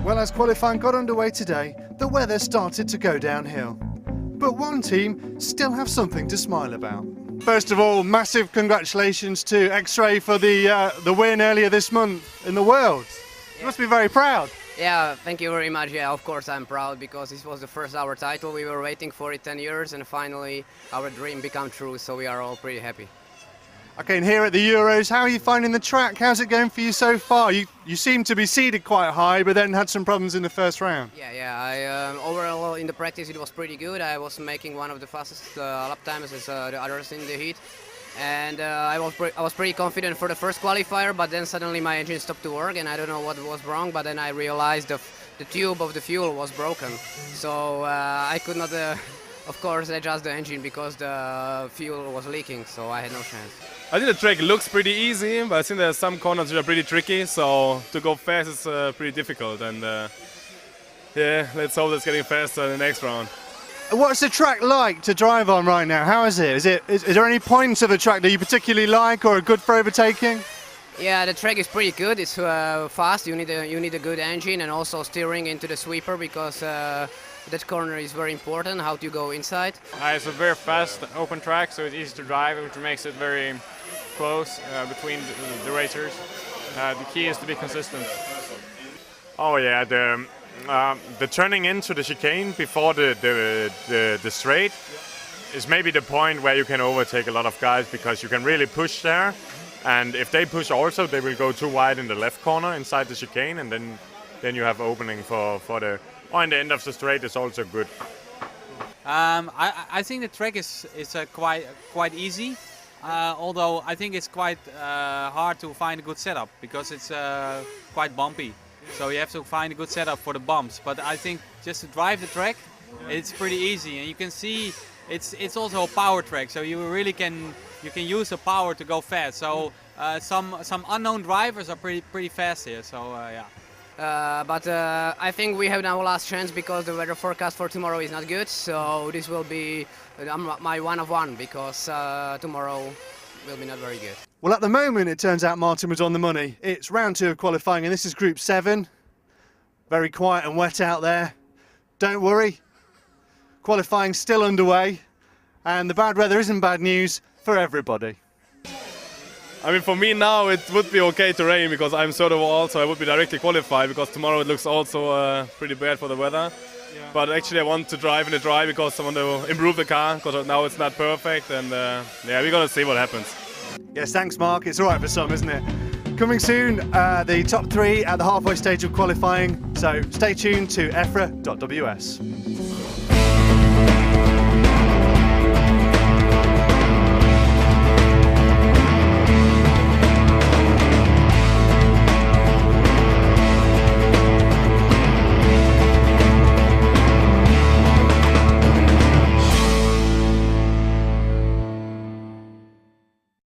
Well, as qualifying got underway today, the weather started to go downhill. But one team still have something to smile about. First of all, massive congratulations to XRAY for the win earlier this month in the World. You must be very proud. Yeah, thank you very much. Yeah, of course I'm proud because this was the first our title. We were waiting for it 10 years and finally our dream became true, so we are all pretty happy. Okay, and here at the Euros, how are you finding the track? How's it going for you so far? You seem to be seeded quite high, but then had some problems in the first round. Yeah. Overall in the practice it was pretty good. I was making one of the fastest lap times as the others in the heat. And I was pretty confident for the first qualifier, but then suddenly my engine stopped to work and I don't know what was wrong, but then I realized the tube of the fuel was broken. So I could not, of course, adjust the engine because the fuel was leaking, so I had no chance. I think the track looks pretty easy, but I think there are some corners which are pretty tricky, so to go fast is pretty difficult. And yeah, let's hope it's getting faster in the next round. What's the track like to drive on right now? How is it? Is there any points of the track that you particularly like or are good for overtaking? Yeah, the track is pretty good. It's fast. You need a good engine and also steering into the sweeper because that corner is very important. How to go inside. It's a very fast open track, so it's easy to drive, which makes it very close between the racers. The key is to be consistent. Oh yeah, the turning into the chicane before the straight is maybe the point where you can overtake a lot of guys because you can really push there, and if they push also they will go too wide in the left corner inside the chicane, and then you have opening for the on the end of the straight is also good. I think the track is quite easy, although I think it's quite hard to find a good setup because it's quite bumpy. So you have to find a good setup for the bumps. But I think just to drive the track, it's pretty easy, and you can see it's also a power track. So you really can use the power to go fast. So some unknown drivers are pretty fast here. So yeah. But I think we have now last chance because the weather forecast for tomorrow is not good. So this will be my one of one because tomorrow will be not very good. Well, at the moment, it turns out Martin was on the money. It's round 2 of qualifying, and this is Group 7. Very quiet and wet out there. Don't worry, qualifying's still underway, and the bad weather isn't bad news for everybody. I mean, for me now it would be okay to rain because I'm third overall, so I would be directly qualified because tomorrow it looks also pretty bad for the weather. Yeah. But actually I want to drive in the dry because I want to improve the car because now it's not perfect, and yeah, we're gonna see what happens. Yes, thanks Mark, it's alright for some, isn't it? Coming soon, the top 3 at the halfway stage of qualifying, so stay tuned to EFRA.ws.